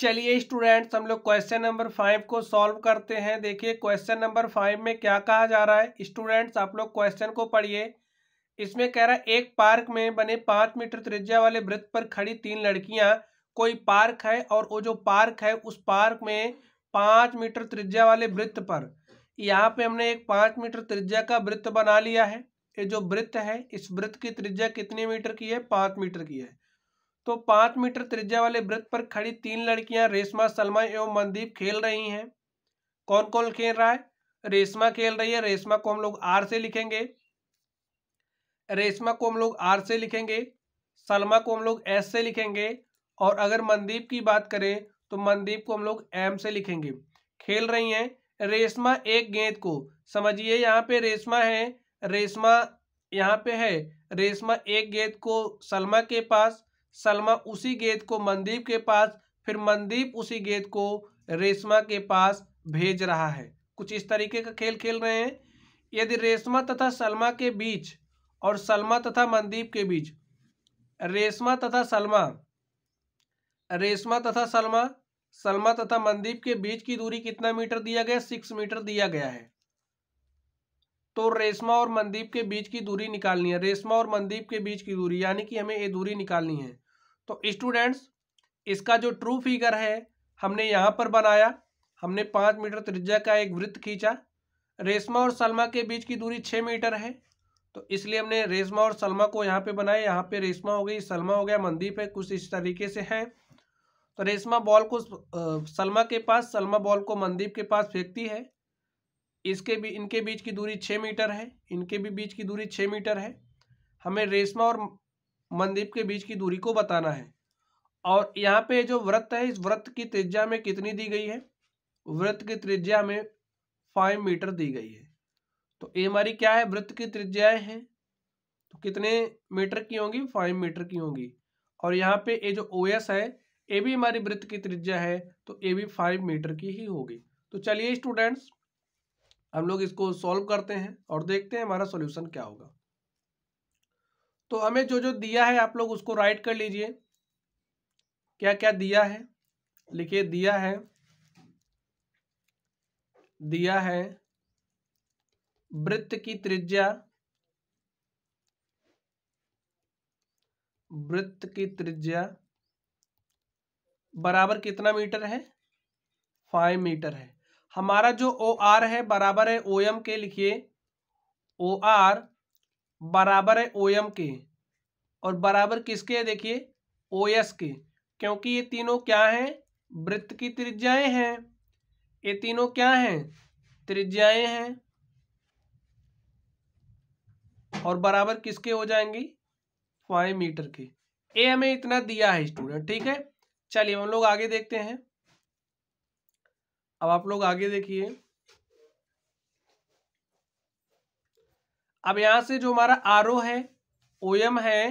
चलिए स्टूडेंट्स, हम लोग क्वेश्चन नंबर 5 को सॉल्व करते हैं। देखिए क्वेश्चन नंबर 5 में क्या कहा जा रहा है। स्टूडेंट्स आप लोग क्वेश्चन को पढ़िए। इसमें कह रहा है एक पार्क में बने 5 मीटर त्रिज्या वाले वृत्त पर खड़ी 3 लड़कियां। कोई पार्क है और वो जो पार्क है उस पार्क में 5 मीटर त्रिज्या वाले वृत्त पर, यहाँ पे हमने एक 5 मीटर त्रिज्या का वृत्त बना लिया है। ये जो वृत्त है इस वृत्त की त्रिज्या कितने मीटर की है? 5 मीटर की है। तो 5 मीटर त्रिज्या वाले वृत्त पर खड़ी 3 लड़कियां रेशमा, सलमा एवं मनदीप खेल रही हैं। कौन कौन खेल रहा है? रेशमा खेल रही है। रेशमा को हम लोग आर से लिखेंगे, रेशमा को हम लोग आर से लिखेंगे, सलमा को हम लोग एस से लिखेंगे, और अगर मनदीप की बात करें तो मनदीप को हम लोग एम से लिखेंगे। खेल रही हैं। रेशमा एक गेंद को, समझिए यहाँ पे रेशमा है, रेशमा यहाँ पे है। रेशमा एक गेंद को सलमा के पास, सलमा उसी गेंद को मनदीप के पास, फिर मनदीप उसी गेंद को रेशमा के पास भेज रहा है। कुछ इस तरीके का खेल खेल रहे हैं। यदि रेशमा तथा सलमा के बीच और सलमा तथा मनदीप के बीच, रेशमा तथा सलमा, रेशमा तथा सलमा, सलमा तथा मनदीप के बीच की दूरी कितना मीटर दिया गया? 6 मीटर दिया गया है। तो रेशमा और मनदीप के बीच की दूरी निकालनी है। रेशमा और मनदीप के बीच की दूरी यानी कि हमें ये दूरी निकालनी है। तो स्टूडेंट्स इसका जो ट्रू फिगर है हमने यहाँ पर बनाया। हमने 5 मीटर त्रिज्या का एक वृत्त खींचा। रेशमा और सलमा के बीच की दूरी 6 मीटर है, तो इसलिए हमने रेशमा और सलमा को यहाँ पे बनाया। यहाँ पे रेशमा हो गई, सलमा हो गया, मनदीप है, कुछ इस तरीके से है। तो रेशमा बॉल को सलमा के पास, सलमा बॉल को मनदीप के पास फेंकती है। इसके भी इनके बीच की दूरी 6 मीटर है, इनके भी बीच की दूरी 6 मीटर है। हमें रेशमा और मनदीप के बीच की दूरी को बताना है। और यहाँ पे जो वृत्त है इस वृत्त की त्रिज्या में कितनी दी गई है? वृत्त की त्रिज्या में 5 मीटर दी गई है। तो ये हमारी क्या है? वृत्त की त्रिज्याएं हैं, तो कितने मीटर की होंगी? 5 मीटर की होंगी। और यहाँ पे ये जो OS है ये भी हमारी वृत्त की त्रिज्या है, तो ये भी 5 मीटर की ही होगी। तो चलिए स्टूडेंट्स हम लोग इसको सॉल्व करते हैं और देखते हैं हमारा सॉल्यूशन क्या होगा। तो हमें जो जो दिया है आप लोग उसको राइट कर लीजिए। क्या क्या दिया है लिखिए। दिया है वृत्त की त्रिज्या, वृत्त की त्रिज्या बराबर कितना मीटर है? 5 मीटर है। हमारा जो OR है बराबर है OM के। लिखिए OR बराबर है OM के, और बराबर किसके है? देखिए OS के, क्योंकि ये तीनों क्या हैं? वृत्त की त्रिज्याएं हैं। ये तीनों क्या हैं? त्रिज्याएं हैं। और बराबर किसके हो जाएंगी? 5 मीटर के। ये हमें इतना दिया है स्टूडेंट, ठीक है। चलिए हम लोग आगे देखते हैं। अब आप लोग आगे देखिए। अब यहां से जो हमारा आरओ है OM है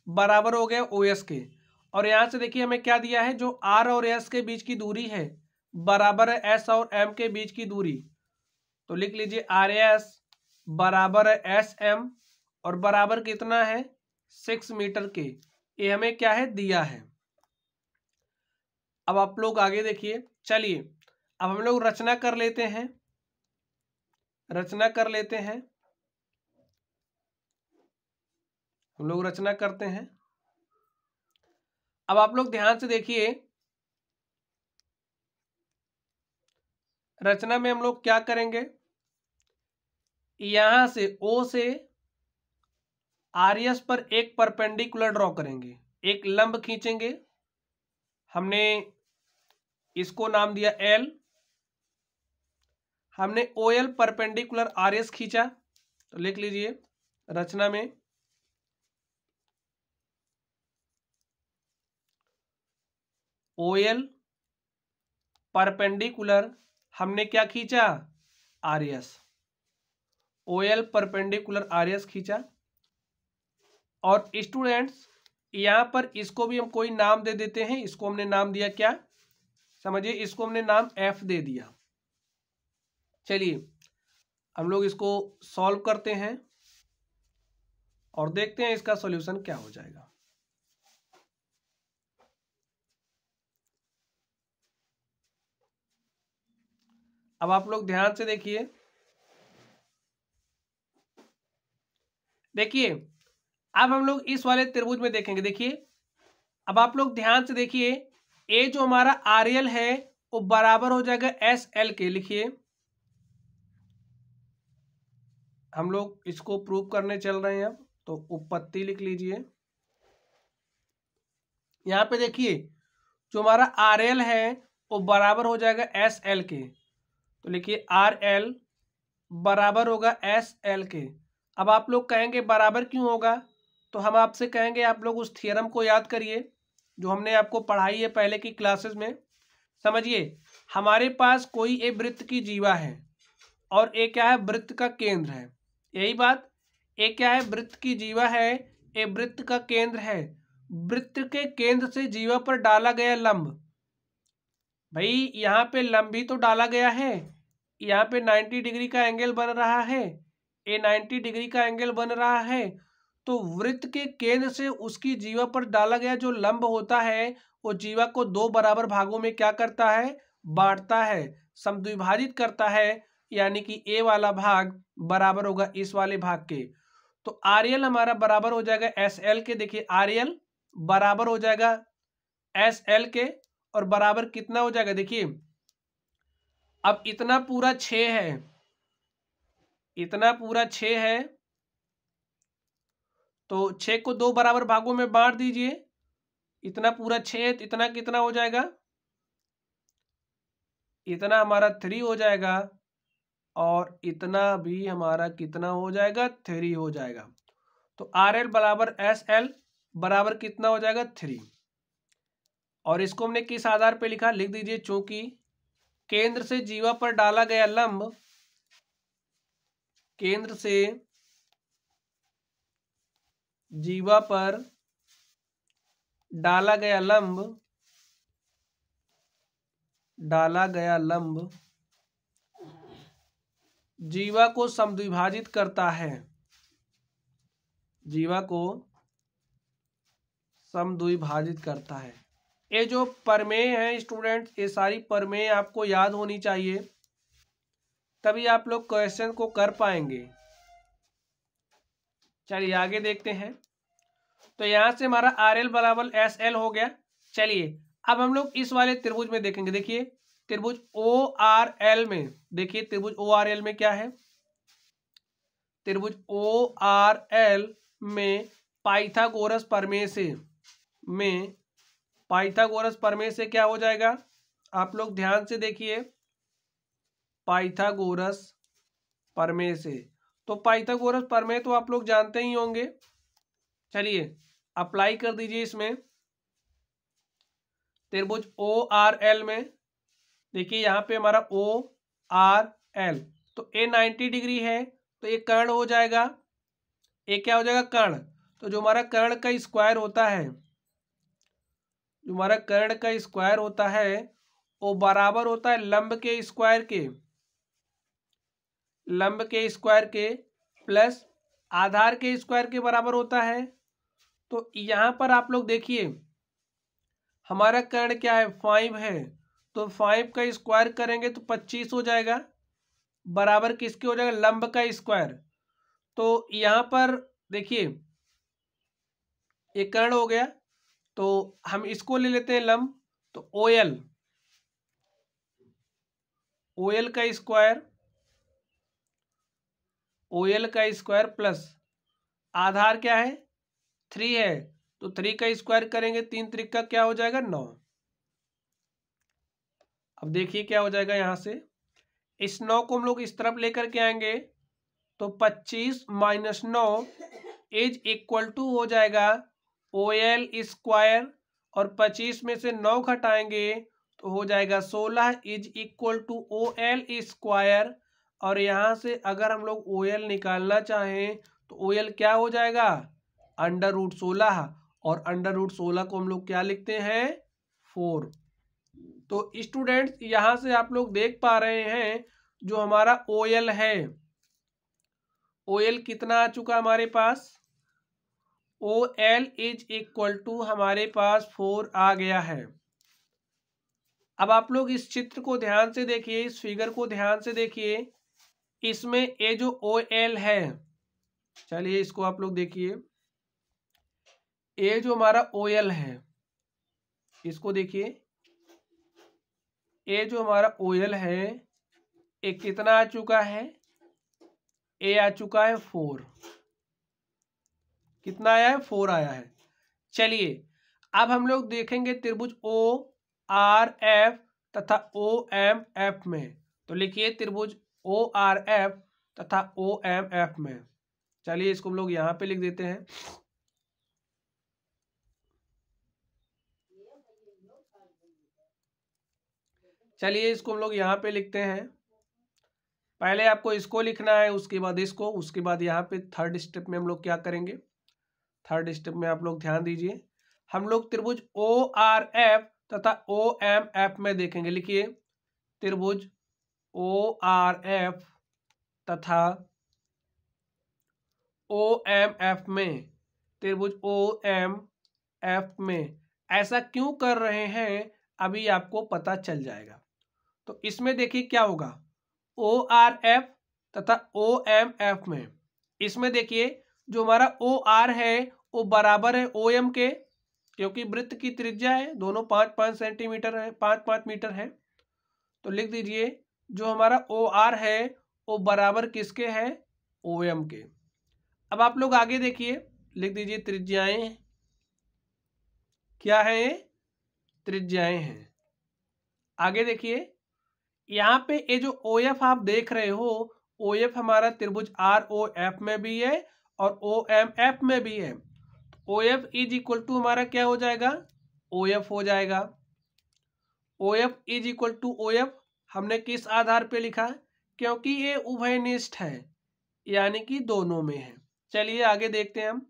बराबर हो गया OS के, और यहां से देखिए हमें क्या दिया है? जो R और S के बीच की दूरी है बराबर है S और M के बीच की दूरी। तो लिख लीजिए RS बराबर है SM, और बराबर कितना है? 6 मीटर के। ये हमें क्या है? दिया है। अब आप लोग आगे देखिए। चलिए अब हम लोग रचना कर लेते हैं, रचना कर लेते हैं। हम लोग रचना करते हैं। अब आप लोग ध्यान से देखिए, रचना में हम लोग क्या करेंगे? यहां से O से RS पर एक परपेंडिकुलर ड्रॉ करेंगे, एक लंब खींचेंगे। हमने इसको नाम दिया L। हमने OL परपेंडिकुलर RS खींचा, तो लिख लीजिए रचना में OL परपेंडिकुलर हमने क्या खींचा? RS। OL परपेंडिकुलर RS खींचा। और स्टूडेंट्स यहां पर इसको भी हम कोई नाम दे देते हैं। इसको हमने नाम दिया क्या? समझिए इसको हमने नाम F दे दिया। चलिए हम लोग इसको सॉल्व करते हैं और देखते हैं इसका सॉल्यूशन क्या हो जाएगा। अब आप लोग ध्यान से देखिए, देखिए अब हम लोग इस वाले त्रिभुज में देखेंगे। देखिए अब आप लोग ध्यान से देखिए, ए जो हमारा आर एल है वो बराबर हो जाएगा एस एल के। लिखिए हम लोग इसको प्रूव करने चल रहे हैं अब, तो उपपत्ति लिख लीजिए। यहाँ पे देखिए जो हमारा आर एल है वो बराबर हो जाएगा एस एल के, तो लिखिए आर एल बराबर होगा एस एल के। अब आप लोग कहेंगे बराबर क्यों होगा, तो हम आपसे कहेंगे आप लोग उस थ्योरम को याद करिए जो हमने आपको पढ़ाई है पहले की क्लासेस में। समझिए हमारे पास कोई एक वृत्त की जीवा है और एक क्या है, वृत्त का केंद्र है। यही बात, एक क्या है, वृत्त की जीवा है, एक वृत्त का केंद्र है। वृत्त के केंद्र से जीवा पर डाला गया लंब, भाई यहाँ पे लंब भी तो डाला गया है, यहाँ पे 90 डिग्री का एंगल बन रहा है, ये 90 डिग्री का एंगल बन रहा है। तो वृत्त के केंद्र से उसकी जीवा पर डाला गया जो लंब होता है वो जीवा को दो बराबर भागों में क्या करता है, बांटता है, समद्विभाजित करता है। यानी कि ए वाला भाग बराबर होगा इस वाले भाग के। तो आर एल हमारा बराबर हो जाएगा एस एल के। देखिए आर एल बराबर हो जाएगा एस एल के, और बराबर कितना हो जाएगा, देखिए अब इतना पूरा 6 है, इतना पूरा 6 है, तो 6 को दो बराबर भागों में बांट दीजिए। इतना पूरा 6, इतना कितना हो जाएगा, इतना हमारा 3 हो जाएगा, और इतना भी हमारा कितना हो जाएगा, 3 हो जाएगा। तो आर एल बराबर एस एल बराबर कितना हो जाएगा, 3। और इसको हमने किस आधार पे लिखा, लिख दीजिए चूंकि केंद्र से जीवा पर डाला गया लंब, केंद्र से जीवा पर डाला गया लंब, डाला गया लंब जीवा को समद्विभाजित करता है, जीवा को समद्विभाजित करता है। ये जो प्रमेय है स्टूडेंट्स, ये सारी प्रमेय आपको याद होनी चाहिए, तभी आप लोग क्वेश्चन को कर पाएंगे। चलिए आगे देखते हैं। तो यहां से हमारा आर एल बराबर एस एल हो गया। चलिए अब हम लोग इस वाले त्रिभुज में देखेंगे। देखिए त्रिभुज ओ आर एल में, देखिए त्रिभुज ओ आर एल में क्या है, त्रिभुज ओ आर एल में पाइथागोरस प्रमेय से, में पाइथागोरस प्रमेय से क्या हो जाएगा, आप लोग ध्यान से देखिए, पाइथागोरस प्रमेय से। तो पाइथागोरस प्रमेय तो आप लोग जानते ही होंगे। चलिए अप्लाई कर दीजिए इसमें। त्रिभुज ओ आर एल में देखिए यहाँ पे हमारा ओ आर एल, तो ए 90 डिग्री है, तो ये कर्ण हो जाएगा, ये क्या हो जाएगा, कर्ण। तो जो हमारा कर्ण का स्क्वायर होता है, जो हमारा कर्ण का स्क्वायर होता है वो बराबर होता है लंब के स्क्वायर के, लंब के स्क्वायर के प्लस आधार के स्क्वायर के बराबर होता है। तो यहाँ पर आप लोग देखिए हमारा कर्ण क्या है, 5 है, तो 5 का स्क्वायर करेंगे तो 25 हो जाएगा, बराबर किसके हो जाएगा, लंब का स्क्वायर। तो यहाँ पर देखिए ये कर्ण हो गया, तो हम इसको ले लेते हैं लंब, तो ओ एल, ओ एल का स्क्वायर, ओ एल का स्क्वायर प्लस आधार क्या है, 3 है, तो 3 का स्क्वायर करेंगे, 3 त्रिक का क्या हो जाएगा, 9। अब देखिए क्या हो जाएगा, यहाँ से इस 9 को हम लोग इस तरफ लेकर के आएंगे, तो 25 माइनस 9 इज इक्वल टू हो जाएगा ओ एल स्क्वायर, और 25 में से 9 घटाएंगे तो हो जाएगा 16 is equal to O L square. और यहाँ से अगर हम लोग ओ एल निकालना चाहें तो ओ एल क्या हो जाएगा, अंडर रूट 16, और अंडर रूट 16 को हम लोग क्या लिखते हैं, 4। तो स्टूडेंट्स यहाँ से आप लोग देख पा रहे हैं जो हमारा ओ एल है, ओ एल कितना आ चुका हमारे पास, O L is equal to हमारे पास 4 आ गया है। अब आप लोग इस चित्र को ध्यान से देखिए, इस फिगर को ध्यान से देखिए। इसमें ये जो OL है, चलिए इसको आप लोग देखिए, ये जो हमारा OL है इसको देखिए, ये जो हमारा OL है ये कितना आ चुका है, ये आ चुका है 4। कितना आया है, 4 आया है। चलिए अब हम लोग देखेंगे त्रिभुज ORF तथा OMF में। तो लिखिए त्रिभुज ORF तथा OMF में। चलिए इसको हम लोग यहाँ पे लिख देते हैं। चलिए इसको हम लोग यहाँ पे लिखते हैं। पहले आपको इसको लिखना है, उसके बाद इसको, उसके बाद यहाँ पे थर्ड स्टेप में हम लोग क्या करेंगे। थर्ड स्टेप में आप लोग ध्यान दीजिए, हम लोग त्रिभुज ORF तथा OMF में देखेंगे। लिखिए त्रिभुज ORF तथा OMF में, त्रिभुज OMF में ऐसा क्यों कर रहे हैं अभी आपको पता चल जाएगा। तो इसमें देखिए क्या होगा, ORF तथा OMF में, इसमें देखिए जो हमारा OR है वो बराबर है OM के, क्योंकि वृत्त की त्रिज्या है, दोनों 5-5 सेंटीमीटर है, 5-5 मीटर है। तो लिख दीजिए जो हमारा OR है वो बराबर किसके है, OM के। अब आप लोग आगे देखिए, लिख दीजिए त्रिज्याएं क्या है, त्रिज्याएं हैं। आगे देखिए यहाँ पे ये जो OF आप देख रहे हो, OF हमारा त्रिभुज ROF में भी है और OMF में भी है। OF इज इक्वल टू हमारा क्या हो जाएगा, OF हो जाएगा। OF is equal to OF हमने किस आधार पे लिखा, क्योंकि ये उभयनिष्ठ है, यानी कि दोनों में है। चलिए आगे देखते हैं हम।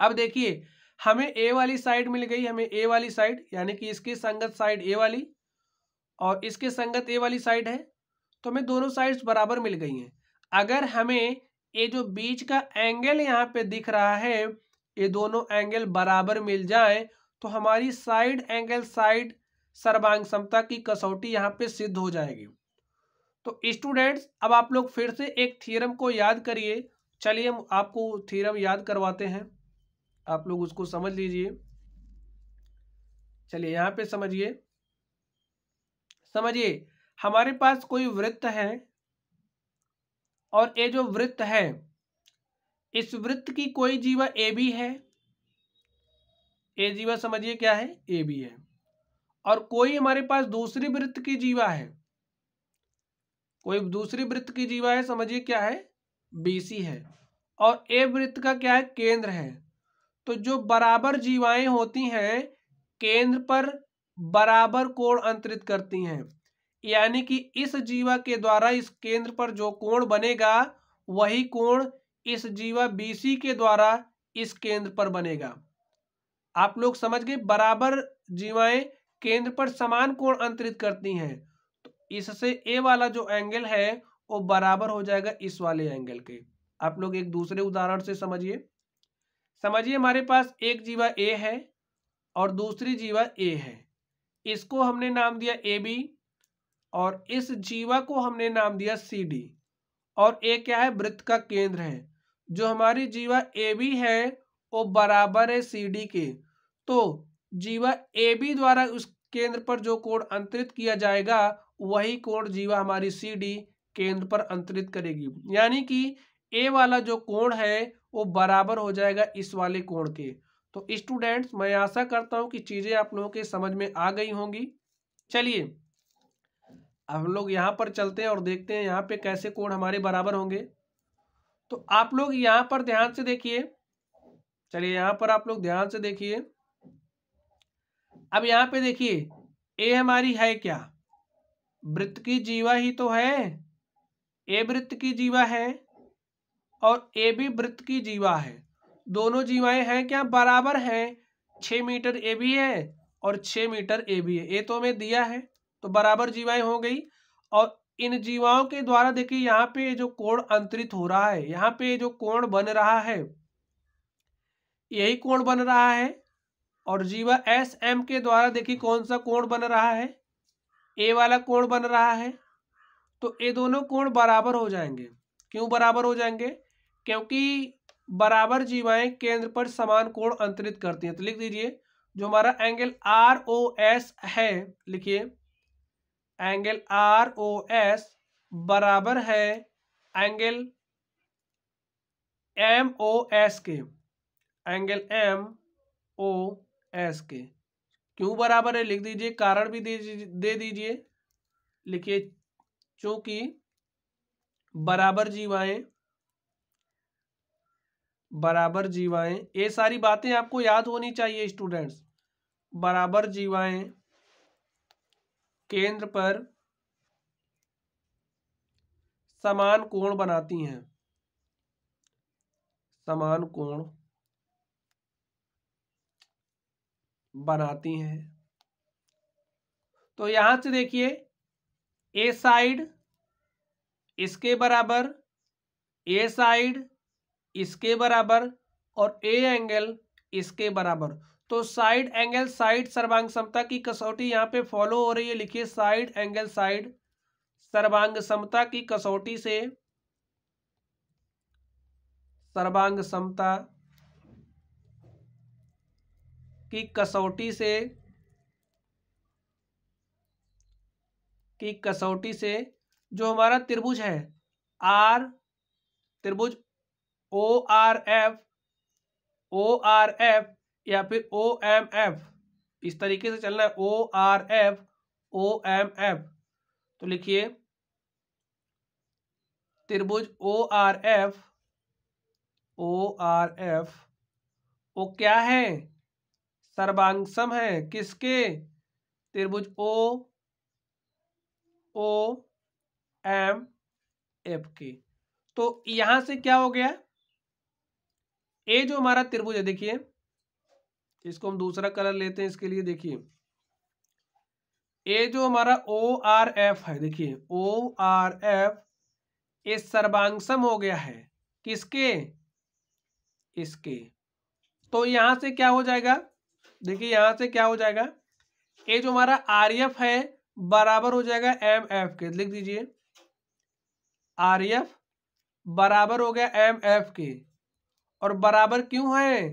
अब देखिए हमें A वाली साइड मिल गई, हमें A वाली साइड, यानी कि इसकी संगत साइड A वाली और इसके संगत A वाली साइड है, तो हमें दोनों साइड्स बराबर मिल गई हैं। अगर हमें ये जो बीच का एंगल यहाँ पे दिख रहा है, ये दोनों एंगल बराबर मिल जाए तो हमारी साइड एंगल साइड सर्वांग समता की कसौटी यहाँ पे सिद्ध हो जाएगी। तो स्टूडेंट्स अब आप लोग फिर से एक थ्योरम को याद करिए। चलिए हम आपको थ्योरम याद करवाते हैं, आप लोग उसको समझ लीजिए। चलिए यहाँ पे समझिए, समझिए हमारे पास कोई वृत्त है और ये जो वृत्त है, इस वृत्त की कोई जीवा AB है, ये जीवा समझिए क्या है, AB है। और कोई हमारे पास दूसरी वृत्त की जीवा है, कोई दूसरी वृत्त की जीवा है, समझिए क्या है, BC है। और ए वृत्त का क्या है, केंद्र है। तो जो बराबर जीवाएं होती हैं केंद्र पर बराबर कोण अंतरित करती हैं, यानी कि इस जीवा के द्वारा इस केंद्र पर जो कोण बनेगा वही कोण इस जीवा BC के द्वारा इस केंद्र पर बनेगा। आप लोग समझ गए, बराबर जीवाएं केंद्र पर समान कोण अंतरित करती हैं, तो इससे ए वाला जो एंगल है वो बराबर हो जाएगा इस वाले एंगल के। आप लोग एक दूसरे उदाहरण से समझिए। समझिए हमारे पास एक जीवा A है और दूसरी जीवा A है, इसको हमने नाम दिया AB और इस जीवा को हमने नाम दिया CD। और A क्या है, वृत्त का केंद्र है। जो हमारी जीवा AB है वो बराबर है CD के, तो जीवा AB द्वारा उस केंद्र पर जो कोण अंतरित किया जाएगा वही कोण जीवा हमारी CD केंद्र पर अंतरित करेगी, यानी कि A वाला जो कोण है वो बराबर हो जाएगा इस वाले कोण के। तो स्टूडेंट्स मैं आशा करता हूं कि चीजें आप लोगों के समझ में आ गई होंगी। चलिए अब हम लोग यहाँ पर चलते हैं और देखते हैं यहाँ पे कैसे कोण हमारे बराबर होंगे। तो आप लोग यहाँ पर ध्यान से देखिए, चलिए यहाँ पर आप लोग ध्यान से देखिए। अब यहाँ पे देखिए ए हमारी है क्या, वृत्त की जीवा ही तो है, ए वृत्त की जीवा है और ए भी वृत्त की जीवा है। दोनों जीवाएं हैं क्या, बराबर हैं। 6 मीटर ए भी है और 6 मीटर ए भी है, ये तो हमें दिया है, तो बराबर जीवाएं हो गई। और इन जीवाओं के द्वारा देखिए यहाँ पे जो कोण अंतरित हो रहा है, यहाँ पे जो कोण बन रहा है यही कोण बन रहा है। और जीवा SM के द्वारा देखिए कौन सा कोण बन रहा है, ए वाला कोण बन रहा है, तो ये दोनों कोण बराबर हो जाएंगे। क्यों बराबर हो जाएंगे? क्योंकि बराबर जीवाएं केंद्र पर समान कोण अंतरित करती हैं। तो लिख दीजिए जो हमारा एंगल ROS है, लिखिए एंगल ROS बराबर है एंगल MOS के, एंगल MOS के। क्यों बराबर है लिख दीजिए, कारण भी दे दीजिए, लिखिए चूंकि बराबर जीवाएं, ये सारी बातें आपको याद होनी चाहिए स्टूडेंट्स। बराबर जीवाएं केंद्र पर समान कोण बनाती हैं, समान कोण बनाती हैं। तो यहां से देखिए ए साइड इसके बराबर, ए साइड इसके बराबर और ए एंगल इसके बराबर। तो साइड एंगल साइड सर्वांग समता की कसौटी यहाँ पे फॉलो हो रही है। लिखिए साइड एंगल साइड सर्वांग समता की कसौटी से, सर्वांग समता की कसौटी से जो हमारा त्रिभुज है त्रिभुज ORF या फिर OMF, इस तरीके से चलना है ORF। तो लिखिए त्रिभुज ORF वो क्या है? सर्वांगसम है किसके? त्रिभुज OMF के। तो यहां से क्या हो गया, ए जो हमारा त्रिभुज है, देखिए इसको हम दूसरा कलर लेते हैं इसके लिए। देखिए ए जो हमारा ORF है, देखिए ORF ये सर्वांगसम हो गया है किसके? इसके। तो यहां से क्या हो जाएगा, देखिए यहां से क्या हो जाएगा, ये जो हमारा RF है बराबर हो जाएगा MF के। लिख दीजिए RF बराबर हो गया MF के। और बराबर क्यों है?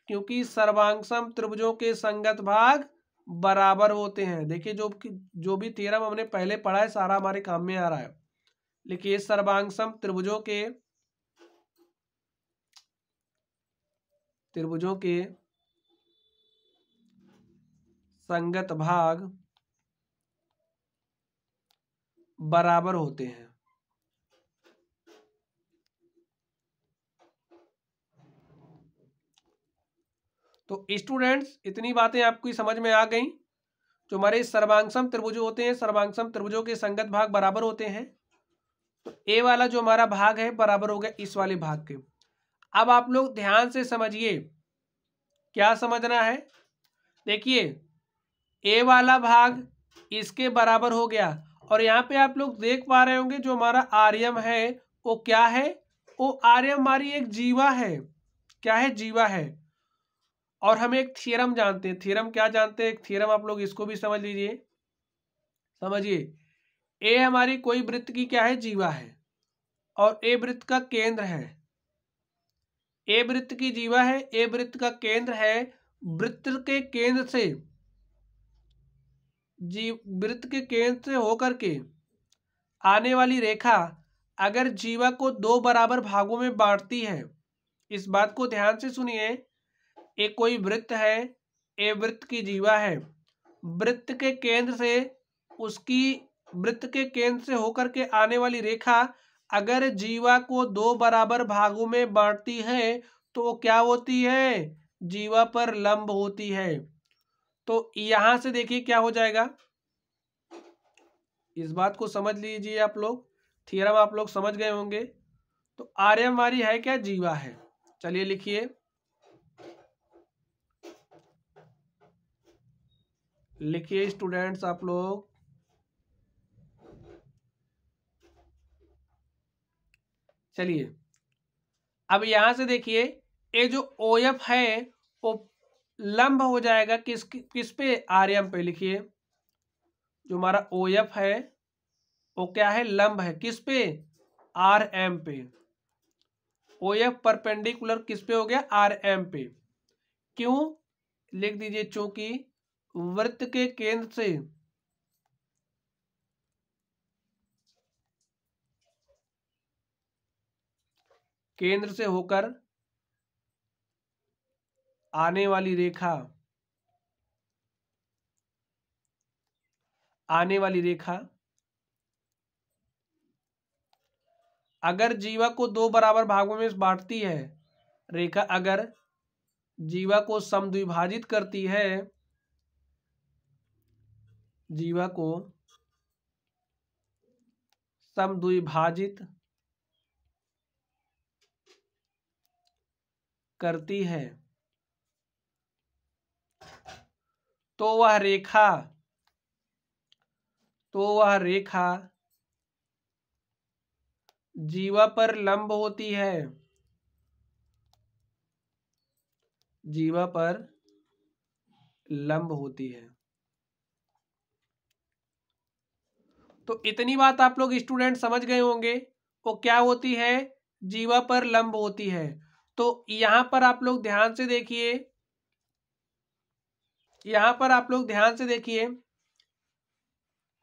क्योंकि सर्वांगसम त्रिभुजों के संगत भाग बराबर होते हैं। देखिए जो भी थ्योरम हमने पहले पढ़ा है सारा हमारे काम में आ रहा है। लिखिए सर्वांगसम त्रिभुजों के संगत भाग बराबर होते हैं। तो स्टूडेंट्स इतनी बातें आपकी समझ में आ गई। जो हमारे सर्वांगसम त्रिभुज होते हैं, सर्वांगसम त्रिभुजों के संगत भाग बराबर होते हैं। तो ए वाला जो हमारा भाग है बराबर हो गया इस वाले भाग के। अब आप लोग ध्यान से समझिए, क्या समझना है? देखिए ए वाला भाग इसके बराबर हो गया, और यहाँ पे आप लोग देख पा रहे होंगे जो हमारा आर्यम है वो क्या है? वो आर्यम हमारी एक जीवा है। क्या है? जीवा है। और हम एक थ्योरम जानते हैं। थ्योरम क्या जानते हैं? एक थ्योरम आप लोग इसको भी समझ लीजिए। समझिए ए हमारी कोई वृत्त की क्या है? जीवा है। और ए वृत्त का केंद्र है। ए वृत्त की जीवा है, ए वृत्त का केंद्र है। वृत्त के केंद्र से वृत्त के केंद्र से होकर के आने वाली रेखा अगर जीवा को दो बराबर भागों में बांटती है, इस बात को ध्यान से सुनिए। एक कोई वृत्त है, ए वृत्त की जीवा है, वृत्त के केंद्र से होकर के आने वाली रेखा अगर जीवा को दो बराबर भागों में बांटती है तो वो क्या होती है? जीवा पर लंब होती है। तो यहां से देखिए क्या हो जाएगा, इस बात को समझ लीजिए आप लोग। थ्योरम आप लोग समझ गए होंगे। तो आर्यम हमारी है क्या? जीवा है। चलिए लिखिए, लिखिए स्टूडेंट्स आप लोग, चलिए अब यहां से देखिए ये जो OF है वो लंब हो जाएगा किस पे? आर्यम पे। लिखिए जो हमारा ओ एफ है वो क्या है, लंब है किस पे, आर एम पे। ओ एफ परपेंडिकुलर किस पे हो गया, आर एम पे। क्यों, लिख दीजिए चूंकि वृत्त के केंद्र से होकर आने वाली रेखा अगर जीवा को दो बराबर भागों में बांटती है, रेखा अगर जीवा को समद्विभाजित करती है, जीवा को समद्विभाजित करती है तो वह रेखा जीवा पर लंब होती है, जीवा पर लंब होती है। तो इतनी बात आप लोग स्टूडेंट समझ गए होंगे, वो क्या होती है, जीवा पर लंब होती है। तो यहां पर आप लोग ध्यान से देखिए,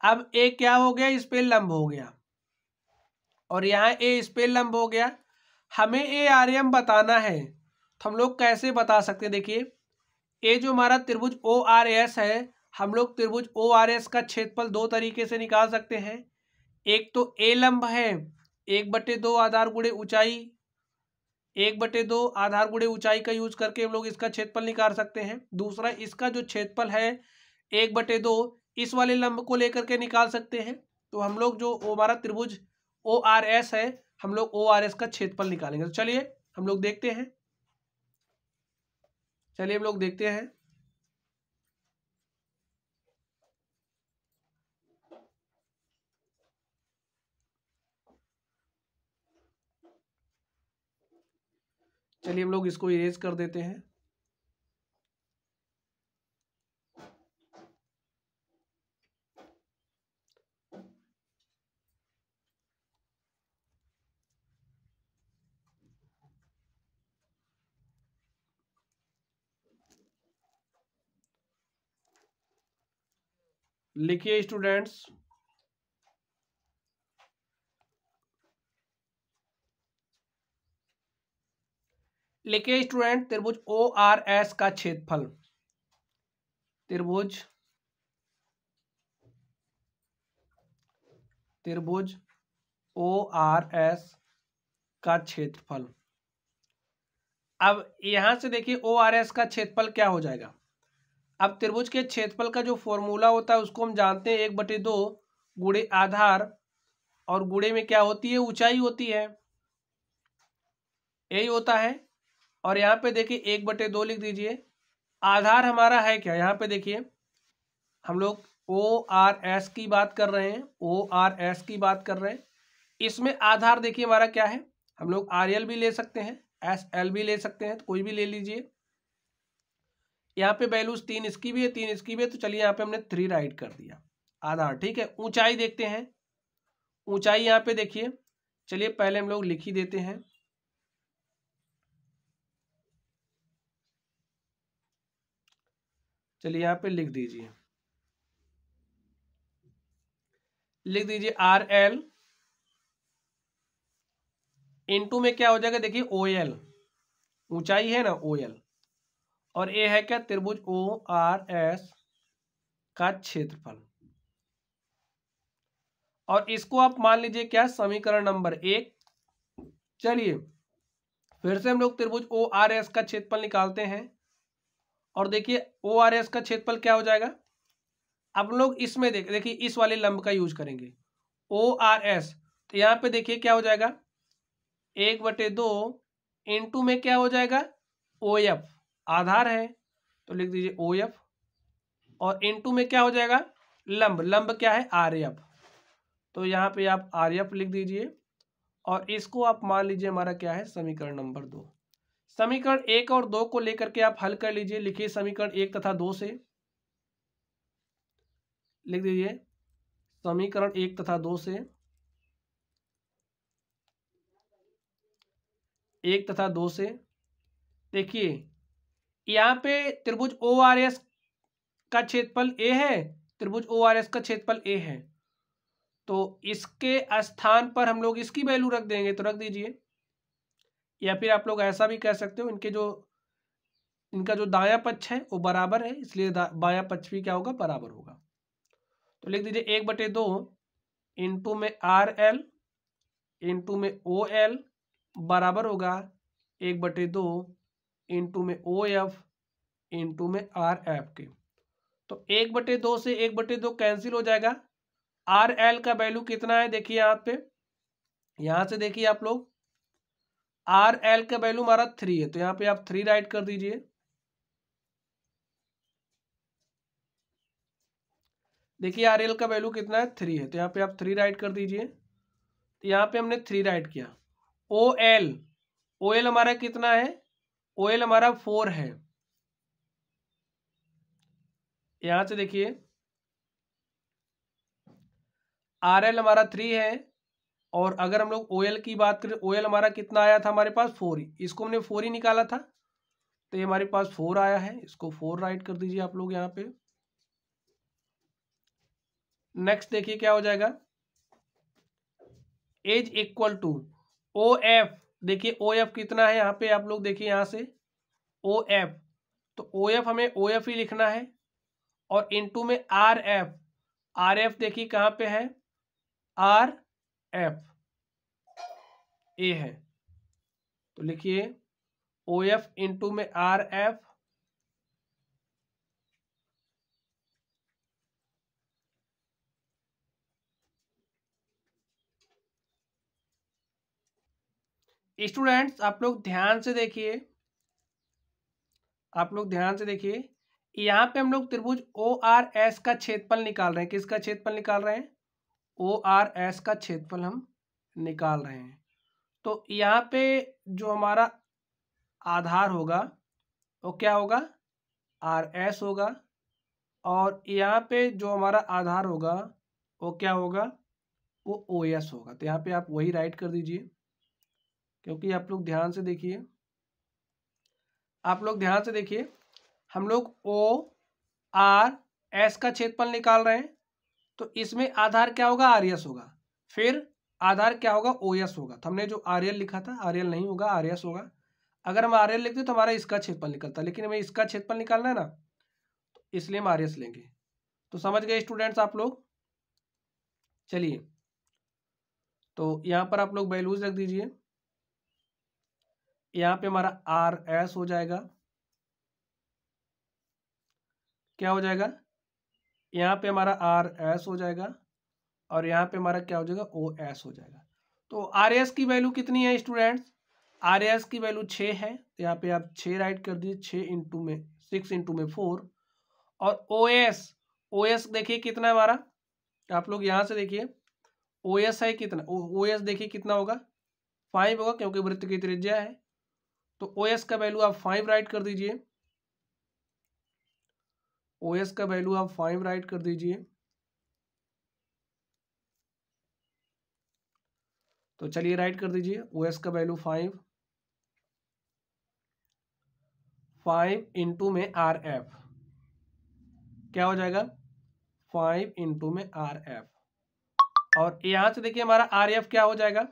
अब ए क्या हो गया, इस पे लंब हो गया और यहाँ ए इस पे लंब हो गया। हमें ए आर एम बताना है तो हम लोग कैसे बता सकते हैं, देखिए ए जो हमारा त्रिभुज ओ आर एस है, हम लोग त्रिभुज ओ आर एस का क्षेत्रफल दो तरीके से निकाल सकते हैं। एक तो ए लंब है, 1/2 आधार गुणे ऊंचाई, 1/2 आधार गुणे ऊंचाई का यूज करके हम लोग इसका क्षेत्रफल निकाल सकते हैं। दूसरा इसका जो क्षेत्रफल है 1/2 इस वाले लंब को लेकर के निकाल सकते हैं। तो हम लोग जो हमारा त्रिभुज ओ आर एस है, हम लोग ओ आर एस का क्षेत्रफल निकालेंगे। तो चलिए हम लोग देखते हैं, चलिए हम लोग इसको इरेज कर देते हैं। लिखिए स्टूडेंट्स, त्रिभुज ओ आर एस का क्षेत्रफल, त्रिभुज ओ आर एस का क्षेत्रफल। अब यहां से देखिए ओ आर एस का क्षेत्रफल क्या हो जाएगा। अब त्रिभुज के क्षेत्रफल का जो फॉर्मूला होता है उसको हम जानते हैं, 1/2 गुणे आधार और गुणे में क्या होती है, ऊंचाई होती है, यही होता है। और यहाँ पे देखिए 1/2 लिख दीजिए। आधार हमारा है क्या, यहाँ पे देखिए हम लोग ओ आर एस की बात कर रहे हैं, इसमें आधार देखिए हमारा क्या है, हम लोग आर एल भी ले सकते हैं, एस एल भी ले सकते हैं, तो कोई भी ले लीजिए। यहाँ पे वैल्यूज 3 इसकी भी है, 3 इसकी भी है, तो चलिए यहाँ पे हमने 3 राइट कर दिया आधार, ठीक है। ऊंचाई देखते हैं, ऊंचाई यहाँ पे देखिए, चलिए पहले हम लोग लिख ही देते हैं। चलिए यहाँ पे लिख दीजिए आर एल इंटू में क्या हो जाएगा, देखिए ओ एल, ऊंचाई है ना ओ एल, और ए है क्या, त्रिभुज ओ आर एस का क्षेत्रफल। और इसको आप मान लीजिए क्या, समीकरण नंबर 1। चलिए फिर से हम लोग त्रिभुज ओ आर एस का क्षेत्रफल निकालते हैं और देखिए ओ आर एस का क्षेत्रफल क्या हो जाएगा। अब लोग इसमें देखिए इस वाले लंब का यूज करेंगे ओ आर एस, तो यहाँ पे देखिए क्या हो जाएगा, 1/2 इंटू में क्या हो जाएगा, ओ एफ, आधार है तो लिख दीजिए ओ एफ, और इंटू में क्या हो जाएगा, लंब क्या है, आर एफ, तो यहाँ पे आप आर एफ लिख दीजिए। और इसको आप मान लीजिए हमारा क्या है, समीकरण नंबर 2। समीकरण 1 और 2 को लेकर के आप हल कर लीजिए। लिखिए समीकरण 1 तथा 2 से लिख दीजिए समीकरण 1 तथा 2 से, 1 तथा 2 से देखिए यहाँ पे त्रिभुज ORS का क्षेत्रफल A है, त्रिभुज ORS का क्षेत्रफल A है, तो इसके स्थान पर हम लोग इसकी वैल्यू रख देंगे, तो रख दीजिए। या फिर आप लोग ऐसा भी कह सकते हो, इनका जो दायां पक्ष है वो बराबर है, इसलिए बायां पक्ष भी क्या होगा, बराबर होगा। तो लिख दीजिए 1/2 इंटू में RL इंटू में OL बराबर होगा 1/2 इंटू में OF इंटू में RF के। तो 1/2 से 1/2 कैंसिल हो जाएगा। RL का वैल्यू कितना है देखिए यहाँ पे, यहाँ से देखिए आप लोग, RL का वैल्यू हमारा 3 है, तो यहाँ पे आप 3 राइट कर दीजिए। देखिए RL का वैल्यू कितना है, 3 है, तो यहाँ पे आप 3 राइट कर दीजिए। तो यहाँ पे हमने 3 राइट किया। OL हमारा कितना है, OL हमारा 4 है। यहां से देखिए RL हमारा 3 है, और अगर हम लोग OL की बात करें, OL हमारा कितना आया था हमारे पास, 4 ही, इसको हमने 4 ही निकाला था, तो ये हमारे पास 4 आया है, इसको 4 राइट कर दीजिए आप लोग यहाँ पे। नेक्स्ट देखिए क्या हो जाएगा, एज इक्वल टू OF। देखिए OF कितना है यहाँ पे, आप लोग देखिए यहाँ से OF, तो OF हमें OF ही लिखना है, और इनटू में RF देखिए कहाँ पे है, RF ए है, तो लिखिए OF इंटू में RF स्टूडेंट्स आप लोग ध्यान से देखिए, यहाँ पे हम लोग त्रिभुज ORS का क्षेत्रफल निकाल रहे हैं। किसका क्षेत्रफल निकाल रहे हैं, ORS का क्षेत्रफल हम निकाल रहे हैं। तो यहाँ पे जो हमारा आधार होगा वो क्या होगा, RS होगा, और यहाँ पे जो हमारा आधार होगा वो क्या होगा, वो OS होगा। तो यहाँ पे आप वही राइट कर दीजिए, क्योंकि आप लोग ध्यान से देखिए, हम लोग ORS का क्षेत्रफल निकाल रहे हैं, तो इसमें आधार क्या होगा, RS होगा, फिर आधार क्या होगा, OS होगा। तो हमने जो RL लिखा था, RL नहीं होगा, RS होगा। अगर हम RL लिखते तो हमारा इसका क्षेत्रफल निकलता, लेकिन हमें इसका क्षेत्रफल निकालना है ना, तो इसलिए हम RS लेंगे। तो समझ गए स्टूडेंट्स आप लोग। चलिए, तो यहाँ पर आप लोग वैल्यूज रख दीजिए। यहाँ पे हमारा RS हो जाएगा, क्या हो जाएगा, यहाँ पे हमारा RS हो जाएगा, और यहाँ पे हमारा क्या हो जाएगा, OS हो जाएगा। तो RS की वैल्यू कितनी है स्टूडेंट्स, RS की वैल्यू 6 है, तो यहाँ पे आप 6 राइट कर दीजिए, 6 इंटू में 4। और OS देखिए कितना है हमारा, आप लोग यहाँ से देखिए OS है कितना, OS देखिए कितना होगा, 5 होगा, क्योंकि वृत्त की त्रिज्या है। तो OS का वैल्यू आप 5 राइट कर दीजिए, OS का वैल्यू आप 5 राइट कर दीजिए। तो चलिए राइट कर दीजिए, OS का वैल्यू 5 इंटू में RF क्या हो जाएगा, 5 इंटू में RF, और यहां से देखिए हमारा RF क्या हो जाएगा,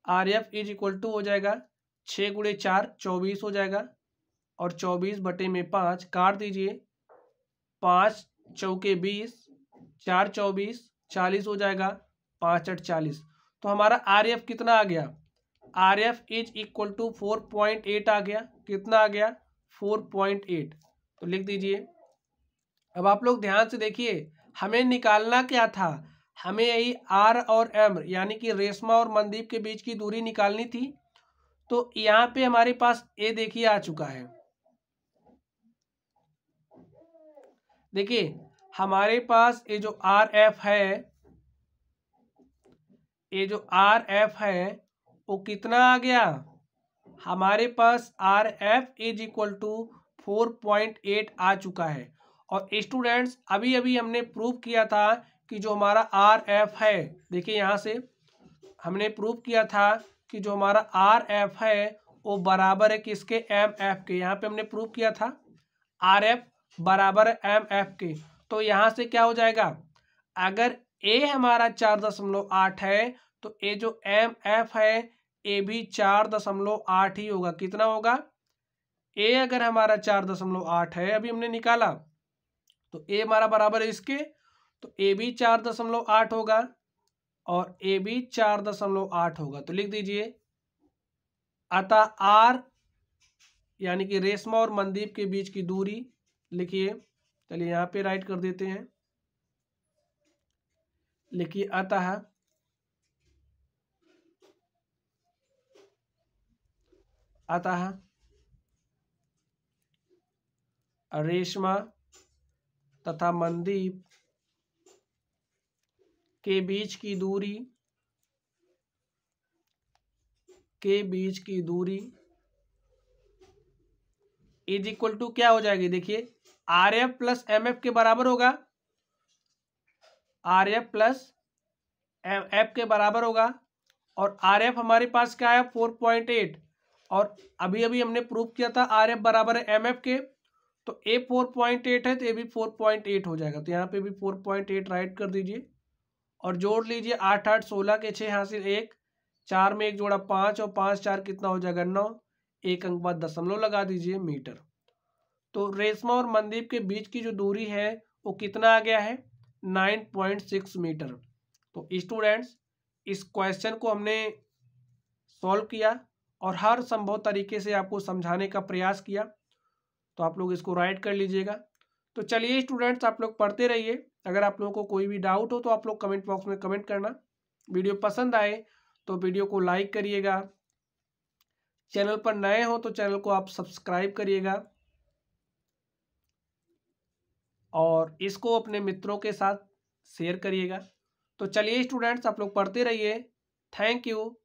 RF इज इक्वल टू हो जाएगा 6 गुणे 4 24 हो जाएगा, और 24/5 काट दीजिए, 5 चौके 20, 4 24 40 हो जाएगा, 5 8 40। तो हमारा RF कितना आ गया, RF इज इक्वल टू 4.8 आ गया। कितना आ गया, 4.8। तो लिख दीजिए। अब आप लोग ध्यान से देखिए, हमें निकालना क्या था, हमें यही R और M यानी कि रेशमा और मनदीप के बीच की दूरी निकालनी थी। तो यहाँ पे हमारे पास A देखिए आ चुका है। देखिए हमारे पास ये जो RF है, वो कितना आ गया, हमारे पास RF इज इक्वल टू 4.8 आ चुका है। और स्टूडेंट्स अभी अभी हमने प्रूव किया था कि जो हमारा आर एफ है, देखिए यहाँ से हमने प्रूव किया था कि जो हमारा आर एफ है वो बराबर है किसके, एम एफ के। यहाँ पे हमने प्रूव किया था आर एफ बराबर है एम एफ के। तो यहाँ से क्या हो जाएगा, अगर ए हमारा 4.8 है तो ए जो एम एफ है ए भी 4.8 ही होगा। कितना होगा, ए अगर हमारा 4.8 है, अभी हमने निकाला, तो ए हमारा बराबर है इसके, तो ए भी 4.8 होगा और ए भी 4.8 होगा। तो लिख दीजिए, अतः आर यानी कि रेशमा और मनदीप के बीच की दूरी लिखिए। चलिए यहाँ पे राइट कर देते हैं, लिखिए अतः रेशमा तथा मनदीप के बीच की दूरी इज इक्वल टू क्या हो जाएगी, देखिए R F plus M F के बराबर होगा, R F plus M F के बराबर होगा। और आर एफ हमारे पास क्या है 4.8, और अभी अभी हमने प्रूव किया था आर एफ बराबर है एम एफ के। तो ए 4.8 है तो ए भी 4.8 हो जाएगा। तो यहाँ पे भी 4.8 राइट कर दीजिए और जोड़ लीजिए 8 8 16 के 6 हासिल 1, 4 में 1 जोड़ा 5 और 5 4 कितना हो जाएगा 9, एक अंक बाद दशमलव लगा दीजिए मीटर। तो रेशमा और मनदीप के बीच की जो दूरी है वो कितना आ गया है 9.6 मीटर। तो स्टूडेंट्स इस क्वेश्चन को हमने सॉल्व किया और हर संभव तरीके से आपको समझाने का प्रयास किया, तो आप लोग इसको राइट कर लीजिएगा। तो चलिए स्टूडेंट्स आप लोग पढ़ते रहिए, अगर आप लोगों को कोई भी डाउट हो तो आप लोग कमेंट बॉक्स में कमेंट करना। वीडियो पसंद आए तो वीडियो को लाइक करिएगा, चैनल पर नए हो तो चैनल को आप सब्सक्राइब करिएगा और इसको अपने मित्रों के साथ शेयर करिएगा। तो चलिए स्टूडेंट्स आप लोग पढ़ते रहिए। Thank you.